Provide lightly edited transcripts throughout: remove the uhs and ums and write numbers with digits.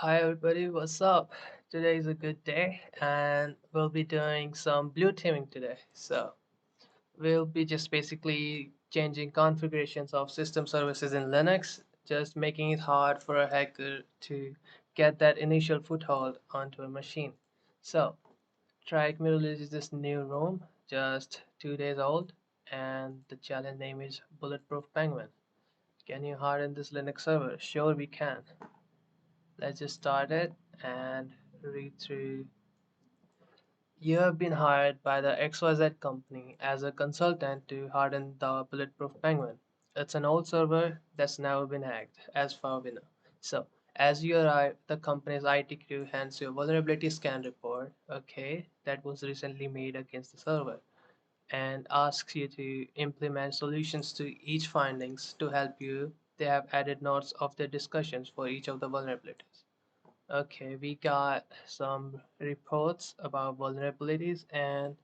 Hi everybody, what's up? Today is a good day and we'll be doing some blue teaming today. So we'll be just basically changing configurations of system services in Linux, just making it hard for a hacker to get that initial foothold onto a machine. So TryHackMe releases this new room, just 2 days old, and the challenge name is Bulletproof Penguin. Can you harden this Linux server? Sure we can. Let's just start it and read through. You have been hired by the XYZ company as a consultant to harden the Bulletproof Penguin. It's an old server that's never been hacked, as far we know. So, as you arrive, the company's IT crew hands you a vulnerability scan report, okay, that was recently made against the server, and asks you to implement solutions to each findings to help you. They have added notes of their discussions for each of the vulnerabilities. Okay, we got some reports about vulnerabilities, and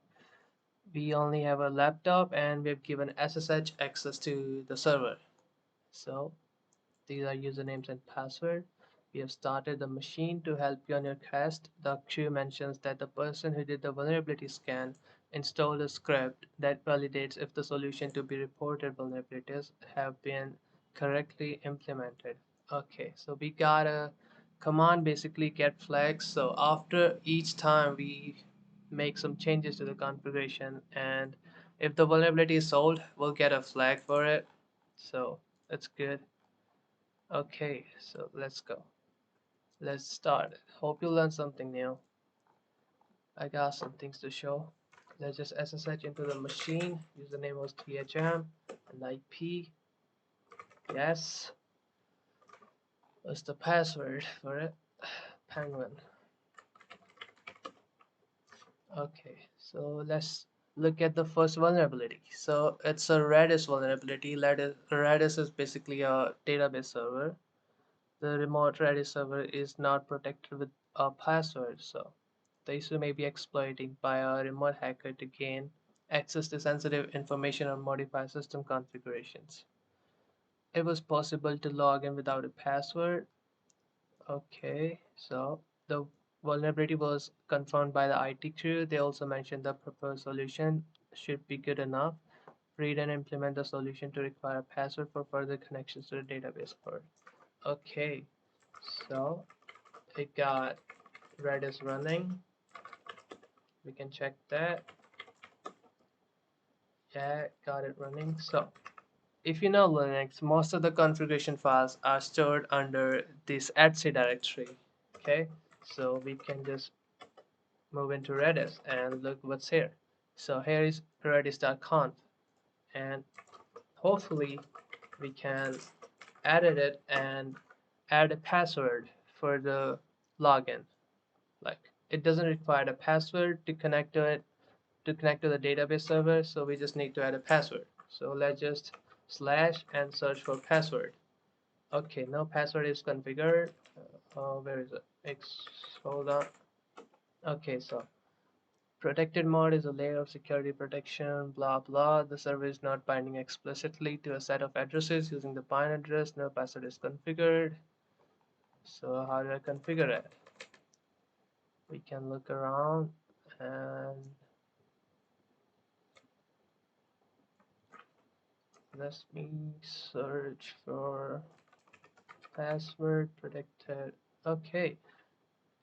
we only have a laptop and we've given SSH access to the server. So these are usernames and password. We have started the machine to help you on your quest. The crew mentions that the person who did the vulnerability scan installed a script that validates if the solution to be reported vulnerabilities have been correctly implemented. Okay, so we got a command basically get flags. So after each time we make some changes to the configuration, and if the vulnerability is solved, we'll get a flag for it. So that's good. Okay, so let's go. Let's start. Hope you learned something new. I got some things to show. Let's just SSH into the machine. Username was THM and IP. Yes. What's the password for it? Penguin. Okay, so let's look at the first vulnerability. So it's a Redis vulnerability. Redis is basically a database server. The remote Redis server is not protected with a password, so the issue may be exploited by a remote hacker to gain access to sensitive information or modify system configurations. It was possible to log in without a password. Okay, so the vulnerability was confirmed by the IT crew. They also mentioned the proposed solution should be good enough. Read and implement the solution to require a password for further connections to the database port. Okay, so it got Redis running. We can check that. Yeah, got it running. So if you know Linux, most of the configuration files are stored under this etc directory. Okay, so we can just move into Redis and look what's here. So here is redis.conf, and hopefully we can edit it and add a password for the login. Like, it doesn't require a password to connect to it, to connect to the database server, so we just need to add a password. So let's just slash and search for password. Okay, no password is configured. Where is it? Hold on. Okay, so protected mode is a layer of security protection, blah blah. The server is not binding explicitly to a set of addresses using the bind address. No password is configured. So how do I configure it? We can look around and let me search for password protected. Okay,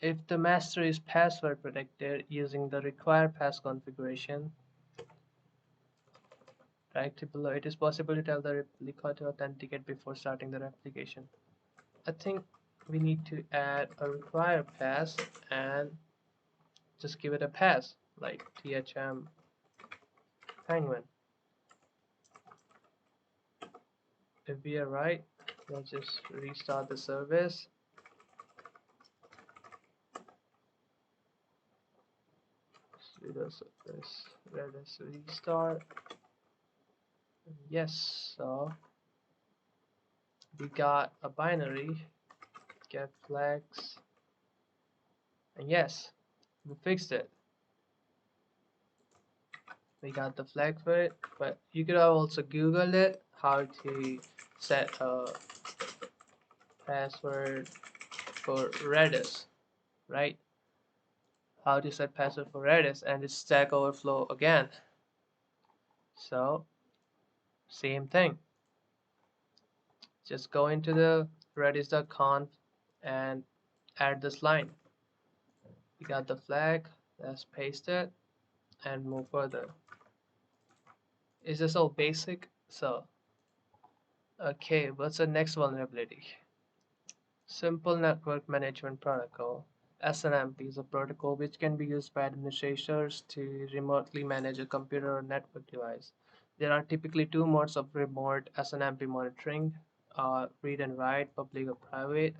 if the master is password protected using the require pass configuration, right below, it is possible to tell the replica to authenticate before starting the replication. I think we need to add a require pass and just give it a pass like thm penguin. If we are right, let's just restart the service. Sudo service Redis restart. Yes, so we got a binary get flags, and yes, we fixed it. We got the flag for it, but you could have also googled it how to set a password for Redis, right? How to set password for Redis, and it's Stack Overflow again. So same thing. Just go into the redis.conf and add this line. We got the flag. Let's paste it and move further. Is this all basic? So okay, what's the next vulnerability? Simple Network Management Protocol. SNMP is a protocol which can be used by administrators to remotely manage a computer or network device. There are typically two modes of remote SNMP monitoring, read and write, public or private.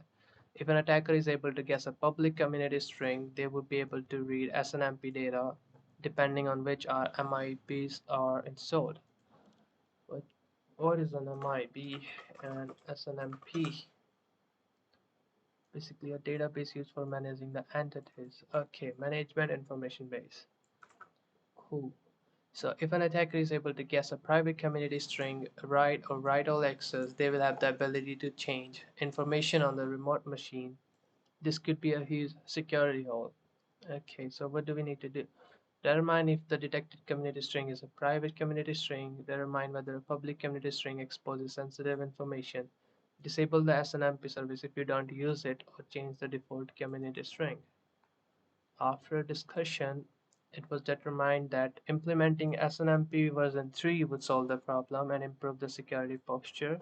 If an attacker is able to guess a public community string, they would be able to read SNMP data depending on which MIBs are installed. What is an MIB and SNMP? Basically a database used for managing the entities. Okay, management information base. Cool. So if an attacker is able to guess a private community string, write or write all access, they will have the ability to change information on the remote machine. This could be a huge security hole. Okay, so what do we need to do? Determine if the detected community string is a private community string. Determine whether a public community string exposes sensitive information. Disable the SNMP service if you don't use it, or change the default community string. After a discussion, it was determined that implementing SNMP version 3 would solve the problem and improve the security posture.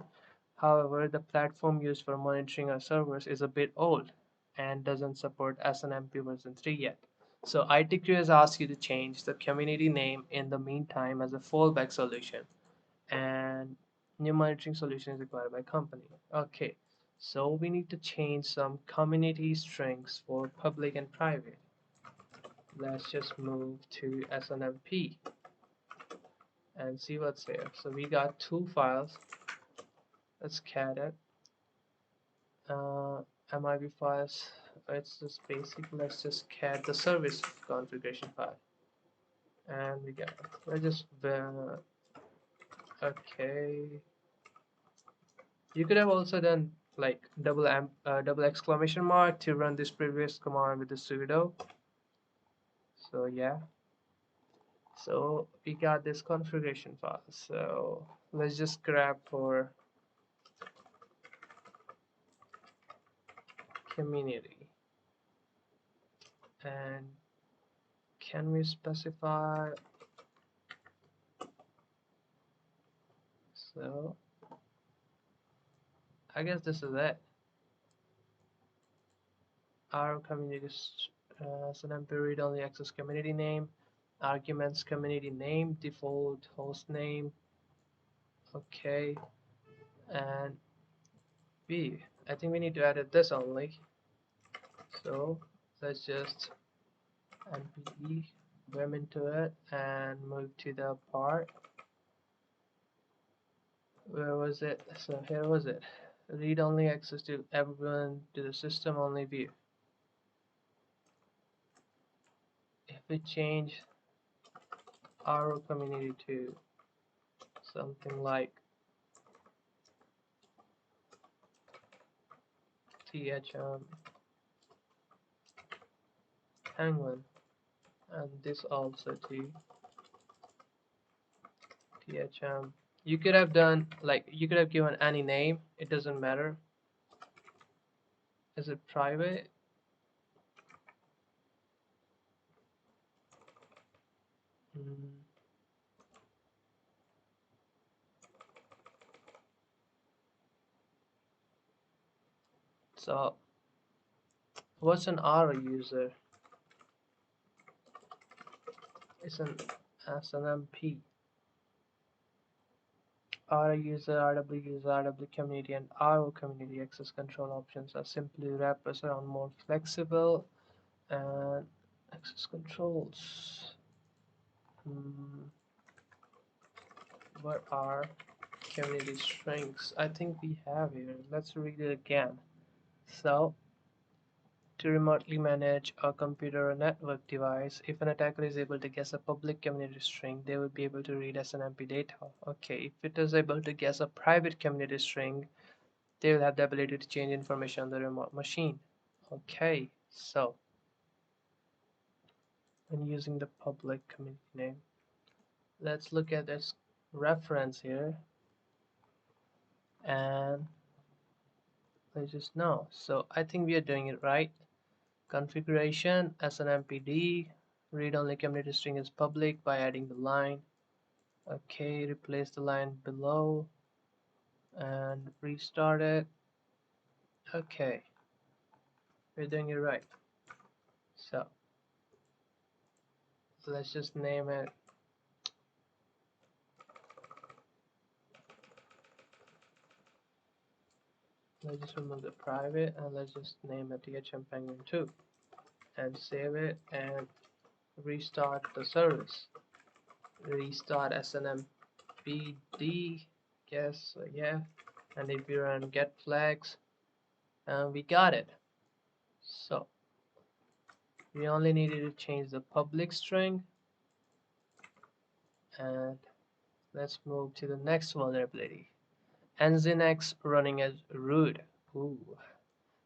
However, the platform used for monitoring our servers is a bit old and doesn't support SNMP version 3 yet. So ITQ has asked you to change the community name in the meantime as a fallback solution, and new monitoring solution is required by company. Okay, so we need to change some community strings for public and private. Let's just move to SNMP and see what's there. So we got two files. Let's cat it. MIB files. It's just basic. Let's just cat the service configuration file, and we got it. Let's just okay. You could have also done like double exclamation mark to run this previous command with the sudo. So yeah. So we got this configuration file. So let's just grab for community, and can we specify? So I guess this is it. Our community SNMP read only access community name, arguments community name, default host name. Okay, and I think we need to edit this only. So let's just npe vim into it and move to the part. Where was it? So here was it. Read only access to everyone to the system only view. If we change our community to something like THM Penguin, and this also to THM, you could have done like you could have given any name, it doesn't matter. Is it private? So what's an R user? It's an SNMP. R user, RW user, RW community, and RO community access control options are simply wrappers around more flexible and access controls. What are community strings? I think we have here. Let's read it again. So to remotely manage a computer or network device, if an attacker is able to guess a public community string, they will be able to read SNMP data. Okay, if it is able to guess a private community string, they will have the ability to change information on the remote machine. Okay, so when using the public community name, let's look at this reference here and let's just know. So I think we are doing it right. Configuration SNMPD, read-only community string is public by adding the line. Okay, replace the line below and restart it. Okay, we're doing it right. So let's just name it. Let's just remove the private and let's just name it THMPenguin2 and save it and restart the service. Restart SNMPD. Yes, so yeah. And if you run get flags, we got it. So we only needed to change the public string, and let's move to the next vulnerability. Nginx running as root. Ooh.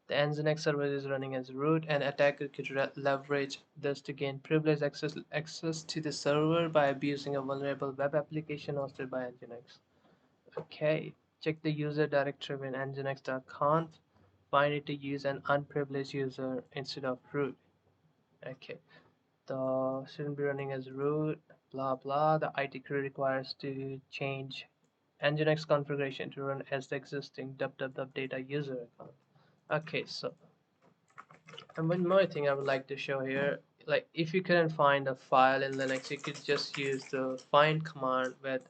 The Nginx server is running as root, and attacker could leverage this to gain privileged access to the server by abusing a vulnerable web application hosted by Nginx. Okay, check the user directory in nginx.conf. Find it to use an unprivileged user instead of root. Okay, the shouldn't be running as root. Blah blah. The IT crew requires to change Nginx configuration to run as the existing www data user account. Okay, so and one more thing I would like to show here, like if you couldn't find a file in Linux, you could just use the find command with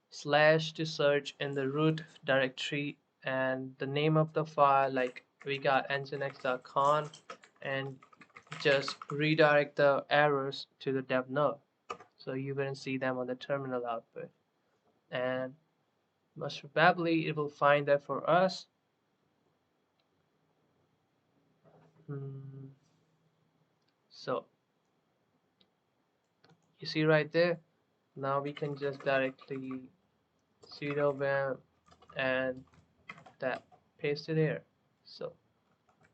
slash to search in the root directory and the name of the file, like we got nginx.conf, and just redirect the errors to the dev node so you wouldn't see them on the terminal output, and most probably it will find that for us. So you see right there, now we can just directly sudo vim and that paste it here. So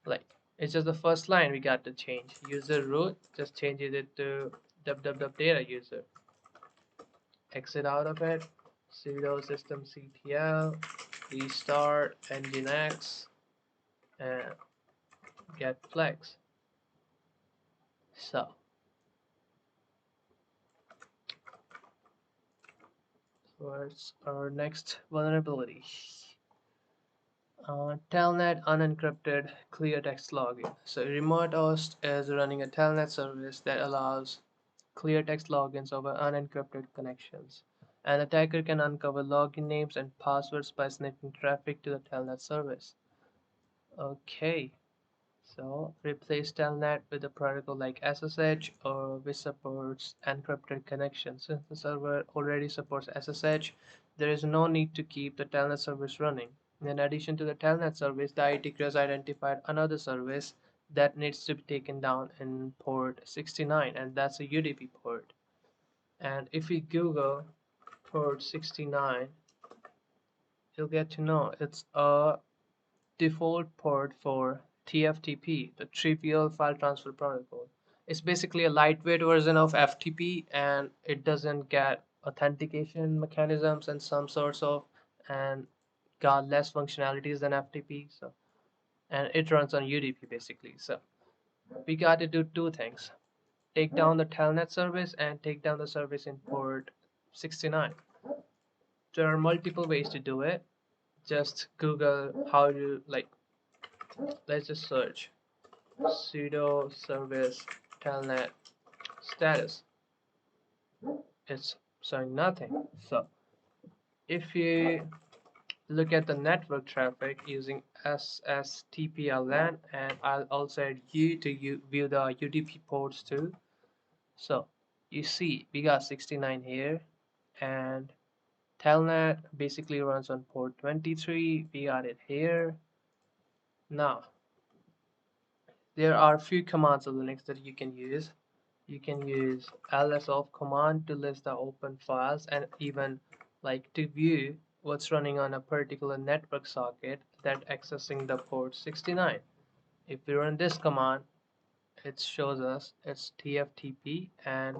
like it's just the first line we got to change. User root, just change it to www data user. Exit out of it, sudo systemctl, restart nginx, and get flags. So what's our next vulnerability? Telnet unencrypted Cleartext login. So remote host is running a Telnet service that allows Cleartext logins over unencrypted connections. An attacker can uncover login names and passwords by sniffing traffic to the Telnet service. Okay, so replace Telnet with a protocol like SSH or which supports encrypted connections. Since the server already supports SSH, there is no need to keep the Telnet service running. In addition to the Telnet service, the IT has identified another service that needs to be taken down in port 69, and that's a UDP port. And if we Google port 69, you'll get to know it's a default port for TFTP, the Trivial File Transfer Protocol. It's basically a lightweight version of FTP, and it doesn't get authentication mechanisms and some sorts of, and got less functionalities than FTP. So, and it runs on UDP basically. So we got to do two things: take down the Telnet service and take down the service in port 69. There are multiple ways to do it. Just Google how to, like, let's just search sudo service telnet status. It's showing nothing. So if you look at the network traffic using SSTPLN, and I'll also add you to view the UDP ports too. So you see we got 69 here, and Telnet basically runs on port 23. We got it here. Now there are a few commands on Linux that you can use. You can use lsoff command to list the open files and even like to view what's running on a particular network socket that accessing the port 69. If we run this command, it shows us it's tftp and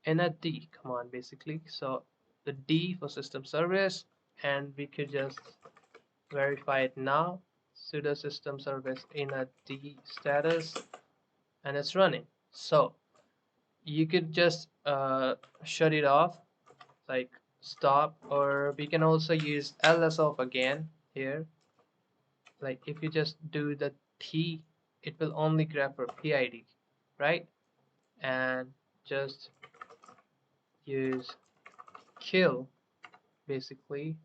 init command basically. So the D for system service, and we could just verify it now. Sudo system service init status, and it's running. So you could just shut it off, like stop, or we can also use ls off again here. Like if you just do the T, it will only grab for PID, right? And just use kill basically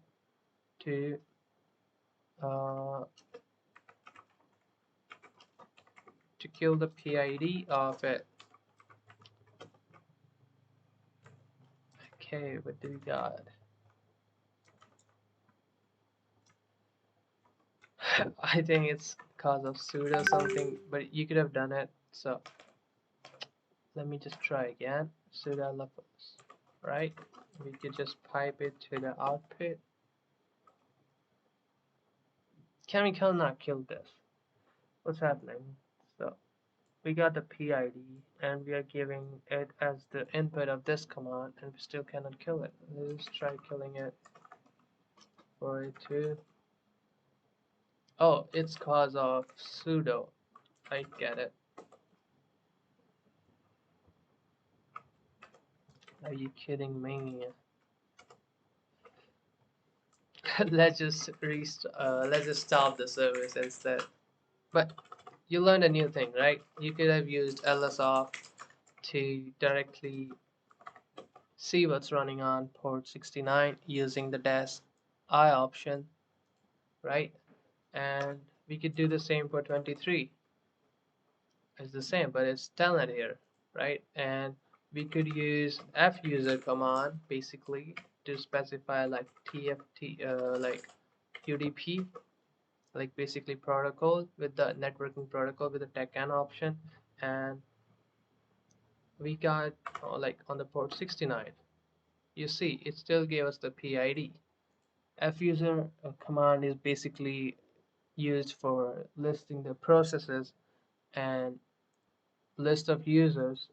to uh, kill the PID of it. Okay, what do we got? I think it's because of sudo something, but you could have done it. So let me just try again. Sudo levels, right? We could just pipe it to the output. Can we not kill this? What's happening? So we got the PID and we are giving it as the input of this command, and we still cannot kill it. Let's try killing it for it to. Oh, it's cause of sudo. I get it. Are you kidding me? let's just stop the service instead. But you learned a new thing, right? You could have used lsoff to directly see what's running on port 69 using the dash I option, right? And we could do the same for 23. It's the same, but it's telnet here, right? And we could use fuser command basically to specify like tft like udp, like basically protocol with the networking protocol with the TechN option. And we got like on the port 69, you see it still gave us the PID. Fuser command is basically used for listing the processes and list of users,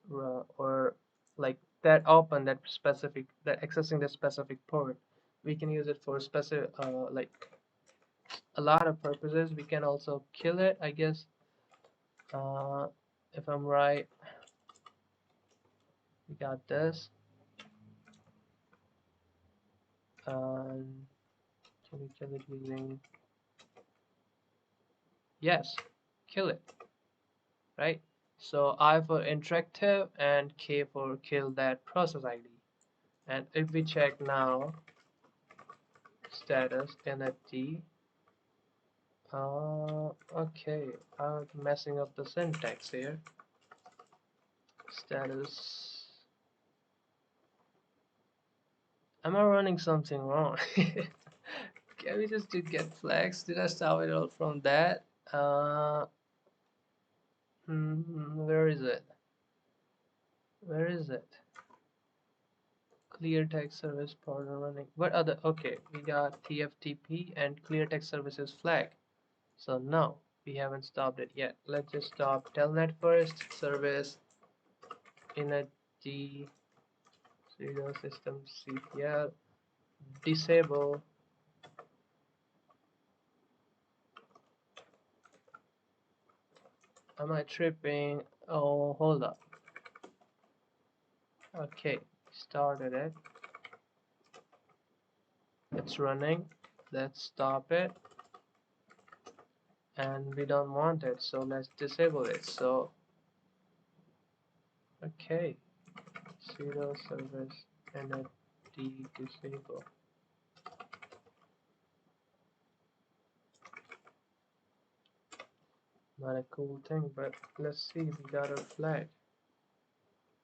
or like that open that specific, that accessing the specific port. We can use it for specific like a lot of purposes. We can also kill it, I guess, uh, if I'm right. We got this, and can we kill it using, yes, kill it, right? So I for interactive and K for kill that process ID. And if we check now status NFT, okay, I'm messing up the syntax here. Status, am I running something wrong? Can we just do get flags? Did I start it all from that? Where is it? Where is it? Cleartext service partner running. What other? Okay, we got TFTP and Cleartext services flag. So no, we haven't stopped it yet. Let's just stop Telnet first. Service init d Sudo system ctl disable. Am I tripping? Oh, hold up. Okay, started it. It's running. Let's stop it. And we don't want it, so let's disable it. So okay, sudo service init d disable. Not a cool thing, but let's see. We got a flag.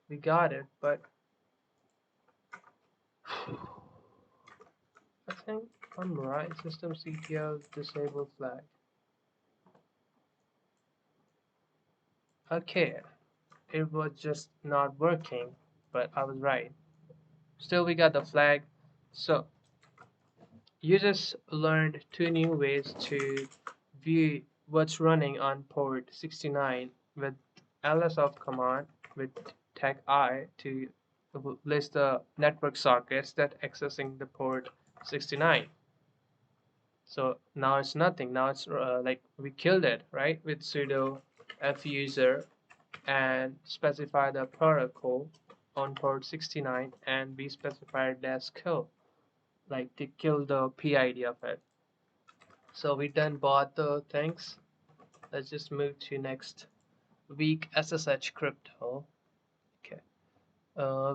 We got it, but I think I'm right. Systemctl disable flag. Okay, it was just not working, but I was right. Still, we got the flag. So you just learned two new ways to view what's running on port 69 with lsoft command with tag I to list the network sockets that accessing the port 69. So now it's nothing. Now it's like we killed it, right? With sudo fuser and specify the protocol on port 69, and we specify dash kill, like to kill the PID of it. So we done bought the things. Let's just move to next. Weak SSH Crypto. Okay.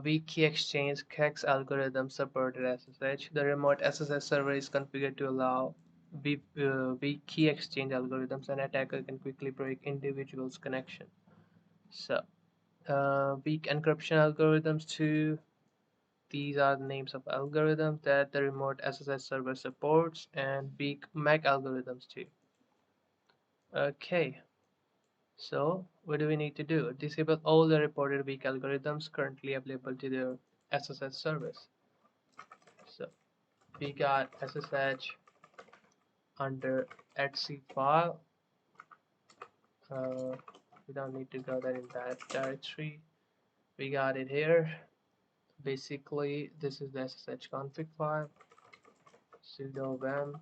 Weak key exchange CAX algorithm supported SSH. The remote SSH server is configured to allow weak key exchange algorithms. An attacker can quickly break individuals' connection. So, weak encryption algorithms too. These are the names of algorithms that the remote SSH server supports, and weak MAC algorithms too. Okay. So what do we need to do? Disable all the reported weak algorithms currently available to the SSH service. So we got SSH under etc file. We don't need to go there in that directory. We got it here. Basically, this is the SSH config file. Sudo vim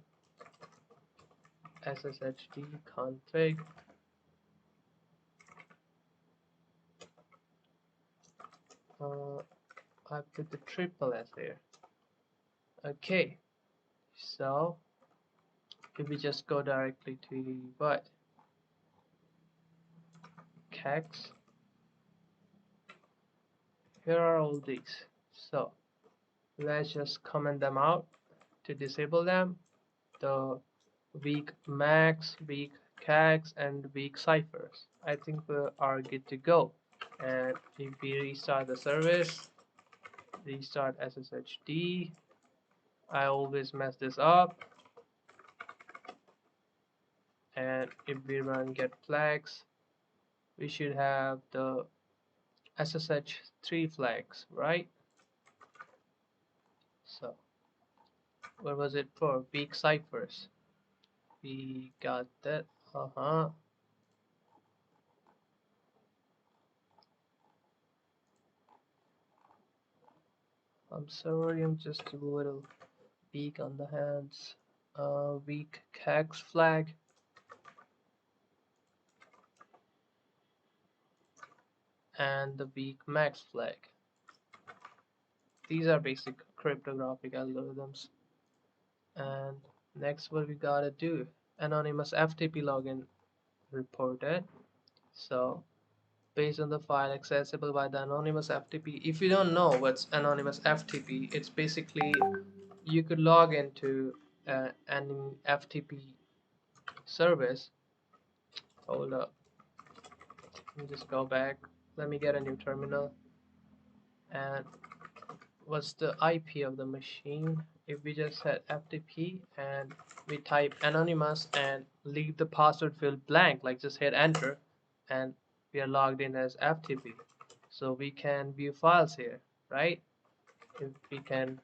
sshd config. I put the triple S here. Okay, so if we just go directly to what CAX, here are all these. So let's just comment them out to disable them. The weak max, weak CAX, and weak ciphers. I think we are good to go. And if we restart the service, restart SSHD, I always mess this up. And if we run get flags, we should have the SSH3 flags, right? So what was it for? Weak ciphers. We got that. I'm sorry, I'm just a little weak on the hands. Weak CAX flag. And the weak max flag. These are basic cryptographic algorithms. And next, what we gotta do? Anonymous FTP login reported. So based on the file accessible by the anonymous FTP. If you don't know what's anonymous FTP, it's basically you could log into an FTP service. Hold up. Let me just go back. Let me get a new terminal. And what's the IP of the machine? If we just set FTP and we type anonymous and leave the password field blank, like just hit enter, and we are logged in as FTP. So we can view files here, right? If we can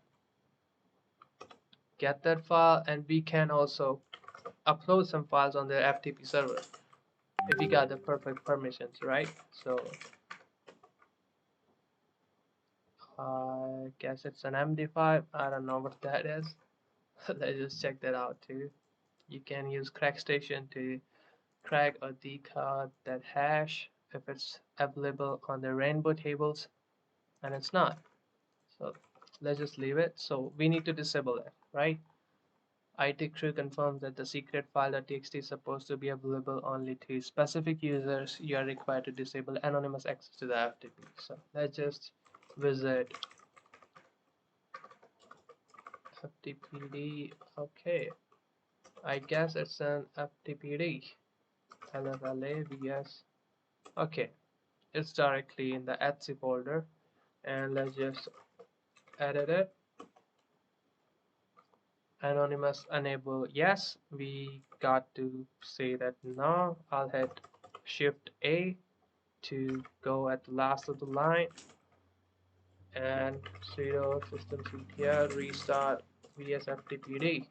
get that file, and we can also upload some files on the FTP server if we got the perfect permissions, right? So I guess it's an MD5. I don't know what that is. Let's just check that out too. You can use CrackStation to crack or decode that hash if it's available on the rainbow tables, and it's not. So let's just leave it. So we need to disable it, right? IT crew confirms that the secret file.txt is supposed to be available only to specific users. You are required to disable anonymous access to the FTP. So let's just visit FTPD. Okay, I guess it's an FTPD. LFLA vs. Okay, it's directly in the etc folder, and let's just edit it. Anonymous enable, yes, we got to say that now. I'll hit shift A to go at the last of the line, and sudo systemctl restart vs ftpd,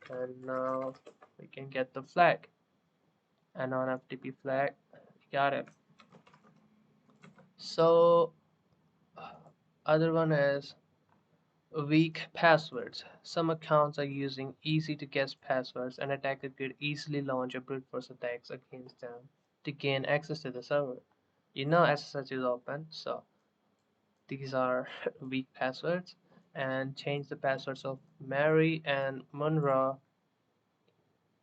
and now we can get the flag. and on FTP flag. Got it. So other one is weak passwords. Some accounts are using easy to guess passwords, and attackers could easily launch a brute force attacks against them to gain access to the server. You know SSH is open, so these are weak passwords. And change the passwords of Mary and Munra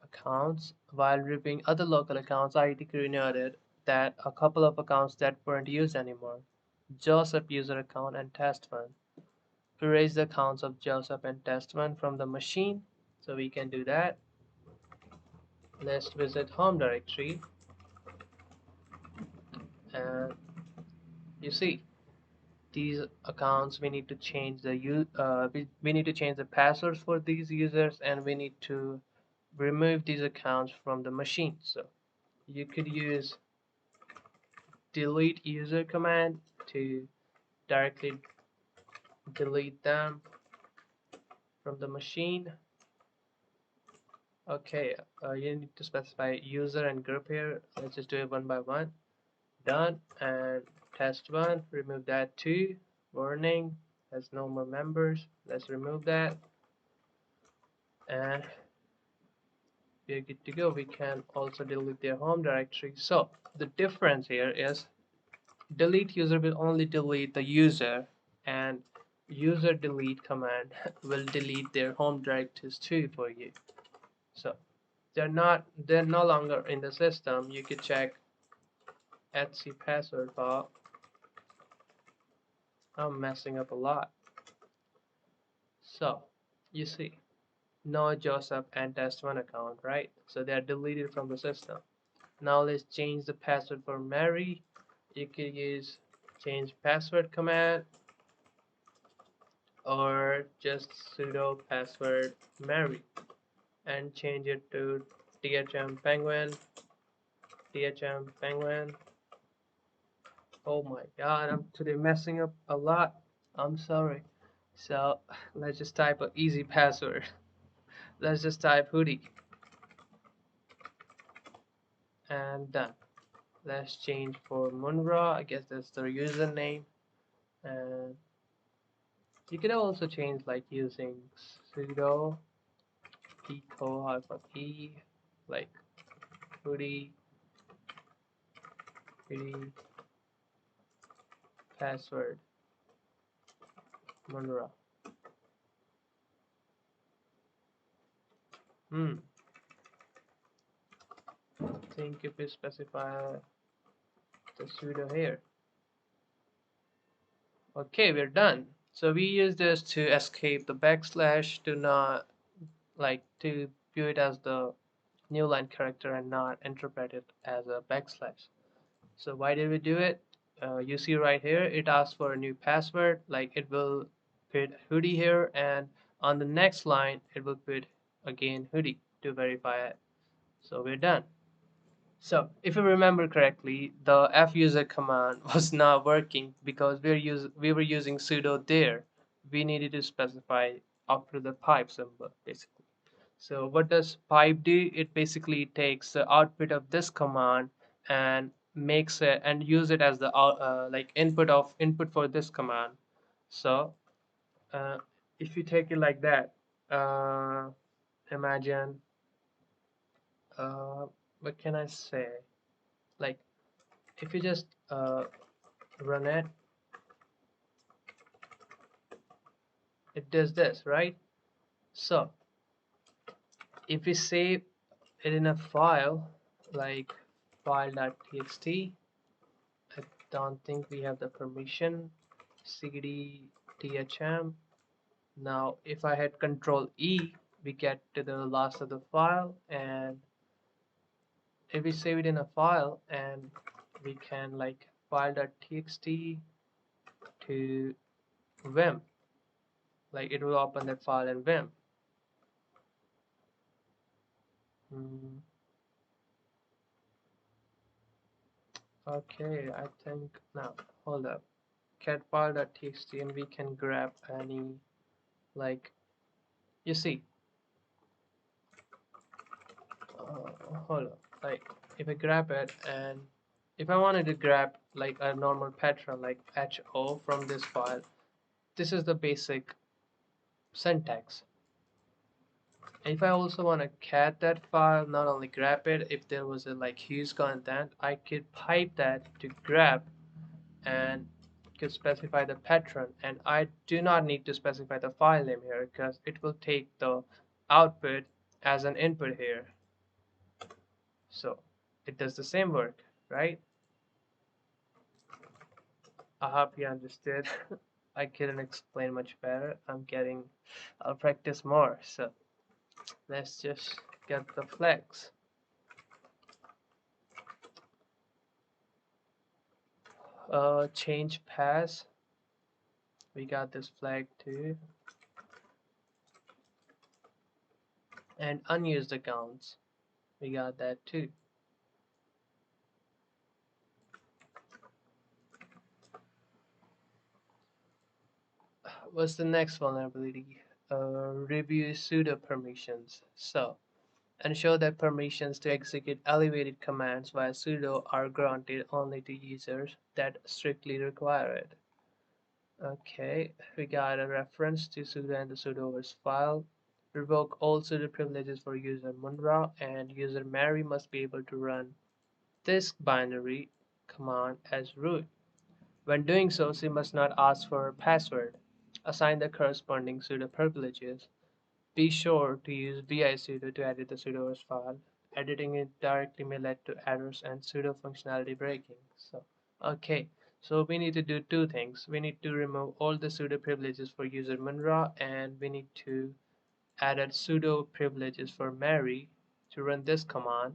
accounts while reviewing other local accounts. IT noted that a couple of accounts that weren't used anymore. Joseph user account and test one. Erase the accounts of Joseph and test one from the machine. So we can do that. Let's visit home directory, and you see these accounts we need to change we need to change the passwords for these users, and we need to remove these accounts from the machine. So you could use delete user command to directly delete them from the machine. Okay, you need to specify user and group here. Let's just do it one by one. Done. And test one, remove that too. Warning, has no more members. Let's remove that, and we're good to go. We can also delete their home directory. So the difference here is delete user will only delete the user, and user delete command will delete their home directories too for you. So they're no longer in the system. You can check etc password file. I'm messing up a lot. So you see no Joseph and test1 account, right? So they are deleted from the system. Now let's change the password for Mary. You can use change password command, or just sudo password Mary and change it to thm penguin. Oh my god, I'm today messing up a lot. I'm sorry. So let's just type an easy password. Let's just type hoodie and done. Let's change for Munra. I guess that's the username. And you can also change like using sudo echo-e, like hoodie password Munra. Think if we specify the sudo here. Okay, we're done. So we use this to escape the backslash, to not like to view it as the new line character and not interpret it as a backslash. So why did we do it? You see right here, it asks for a new password. Like it will put hoodie here, and on the next line it will put again hoodie to verify it. So we're done. So if you remember correctly, the fuser command was not working because we were using sudo there. We needed to specify after the pipe symbol basically. So what does pipe do? It basically takes the output of this command and makes it and use it as the like input for this command. So uh, if you take it like that, imagine what can I say? Like if you just run it, it does this, right? So if we save it in a file like file.txt, I don't think we have the permission. cd thm. Now if I hit Control E, we get to the last of the file, and if we save it in a file, and we can like file.txt to vim, like it will open that file in vim. Okay, I think now hold up, cat file.txt, and we can grab any, like you see hold up, like if I grab it, and if I wanted to grab like a normal pattern like HO from this file, this is the basic syntax. If I also want to cat that file, not only grab it, if there was a like huge content, I could pipe that to grab and could specify the pattern, and I do not need to specify the file name here because it will take the output as an input here. So it does the same work, right? I hope you understood. I couldn't explain much better. I'll practice more. So let's just get the flags. Change pass. We got this flag too. And unused accounts. We got that too. What's the next vulnerability? Review sudo permissions. So ensure that permissions to execute elevated commands via sudo are granted only to users that strictly require it. Okay, we got a reference to sudo and the sudoers file. Revoke all sudo privileges for user Munra, and user Mary must be able to run this binary command as root. When doing so, she must not ask for a password. Assign the corresponding sudo privileges. Be sure to use vi-sudo to edit the sudoers file. Editing it directly may lead to errors and sudo functionality breaking. Okay, so we need to do two things. We need to remove all the sudo privileges for user Munra, and we need to add sudo privileges for Mary to run this command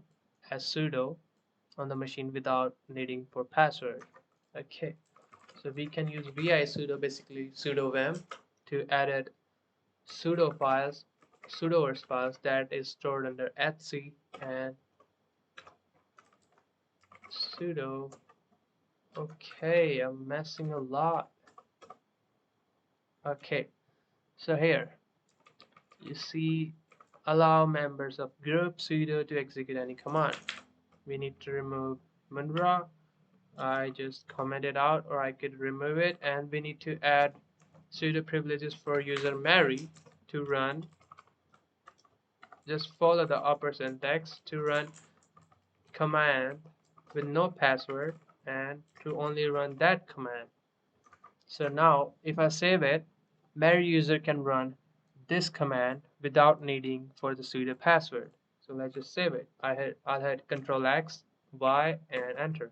as sudo on the machine without needing for password. Okay, so we can use vi-sudo, basically sudo vim, to edit sudo files, sudoers files that is stored under etc and sudo. Okay, I'm messing a lot. Okay, so here you see allow members of group sudo to execute any command. We need to remove Munra. I just commented out, or I could remove it, and we need to add sudo privileges for user Mary to run. Just follow the upper syntax to run command with no password and to only run that command. So now if I save it, Mary user can run this command without needing for the sudo password. So let's just save it. I'll hit Control X, Y, and enter.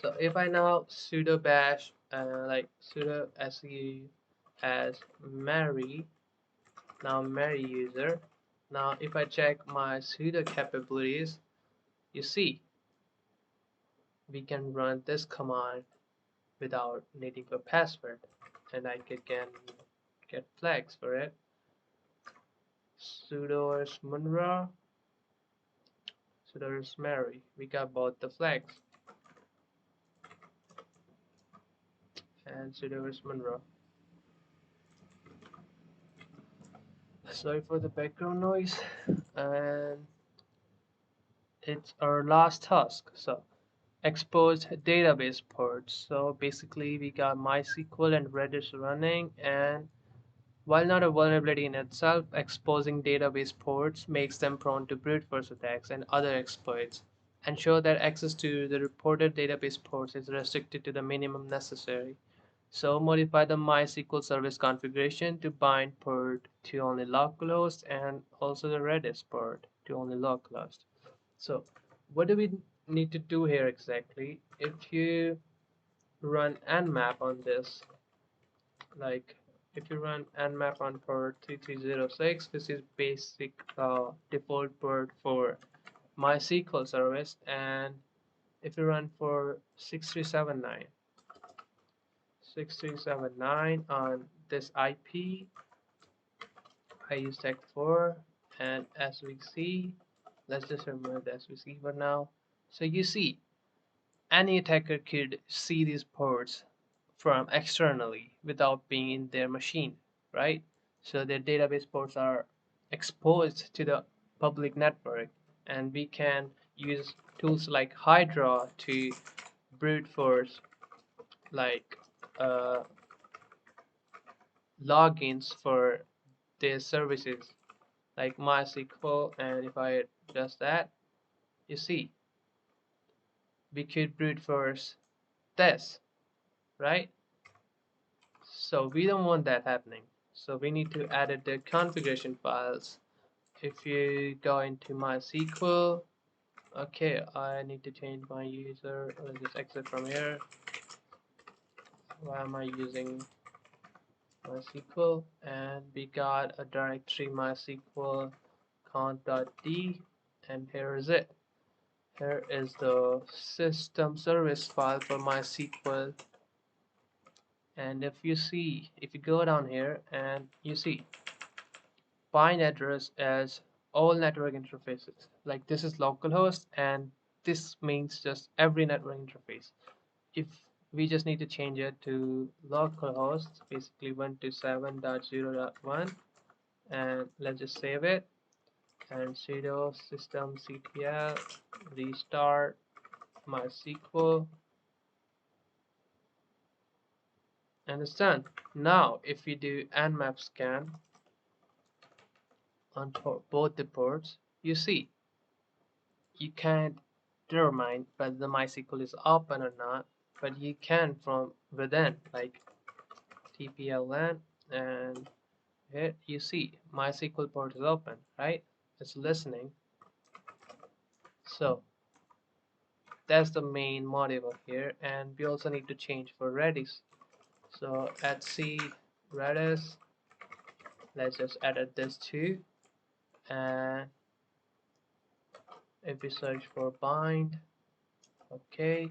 So if I now sudo bash like sudo su as Mary, now Mary user. Now if I check my sudo capabilities, you see we can run this command without needing a password, and I can get flags for it. Sudoers Munra, sudoers Mary. We got both the flags. And sudoers Munra. Sorry for the background noise. And it's our last task. So exposed database ports. So basically we got MySQL and Redis running, and while not a vulnerability in itself, exposing database ports makes them prone to brute force attacks and other exploits. Ensure that access to the reported database ports is restricted to the minimum necessary. So modify the MySQL service configuration to bind port to only localhost, and also the Redis port to only localhost. So what do we need to do here exactly? If you run nmap on this, like if you run nmap on port 3306, this is basic default port for MySQL service, and if you run for 6379 on this IP, I use tech 4 and SVC. Let's just remove the SVC for now. So you see, any attacker could see these ports from externally without being in their machine, right? So their database ports are exposed to the public network, and we can use tools like Hydra to brute force like uh, logins for their services like MySQL, and if I does that, you see we could brute force this, right? So we don't want that happening. So we need to edit the configuration files. If you go into MySQL, okay, I need to change my user. Let's just exit from here. Why am I using MySQL? And we got a directory MySQL count.d, and here is it. Here is the system service file for MySQL. And if you go down here and you see bind address as all network interfaces, like this is localhost, and this means just every network interface. If we just need to change it to localhost, basically 127.0.1, and let's just save it, and sudo systemctl restart MySQL, and it's done. Now if we do nmap scan on both the ports, you see you can't determine whether the MySQL is open or not, but you can from within, like tpln, and here you see MySQL port is open, right? It's listening. So that's the main motive of here, and we also need to change for Redis. So at c Redis, let's just edit this too, and if we search for bind, okay,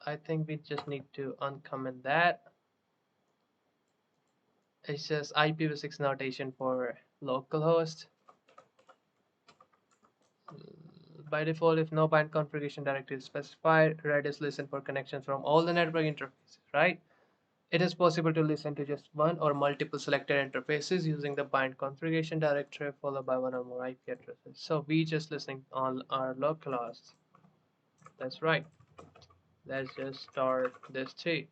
I think we just need to uncomment that. It's just IPv6 notation for localhost. By default, if no bind configuration directory is specified, Redis listen for connections from all the network interfaces, right? It is possible to listen to just one or multiple selected interfaces using the bind configuration directory followed by one or more IP addresses. So we just listening on our localhost. That's right. Let's just start this too.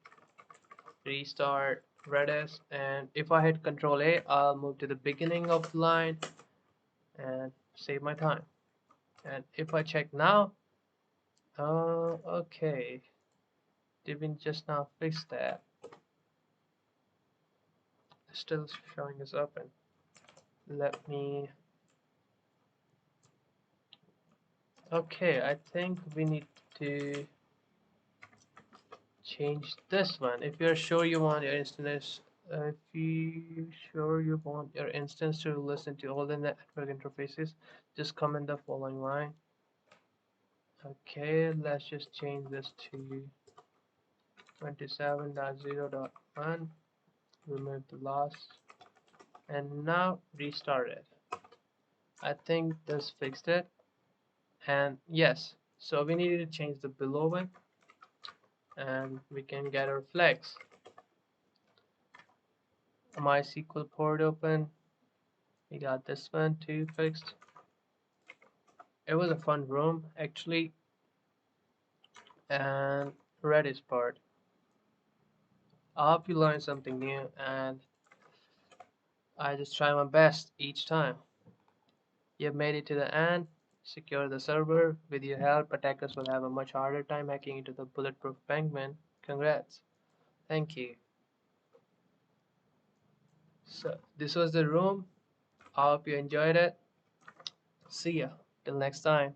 Restart Redis, and if I hit Control A, I'll move to the beginning of the line and save my time. And if I check now, okay, did we just now fix that? Still showing us open. Let me. Okay, I think we need to change this one. If you're sure you want your instance, if you sure you want your instance to listen to all the network interfaces, just comment the following line. Okay, let's just change this to 27.0.1, remove the last, and now restart it. I think this fixed it, and yes, so we needed to change the below one, and we can get our flags. MySQL port open, we got this one too fixed. It was a fun room actually, and Redis part. I hope you learned something new, and I just try my best each time. You've made it to the end. Secure the server. With your help, attackers will have a much harder time hacking into the Bulletproof Penguin. Congrats. Thank you. So, this was the room. I hope you enjoyed it. See ya. Till next time.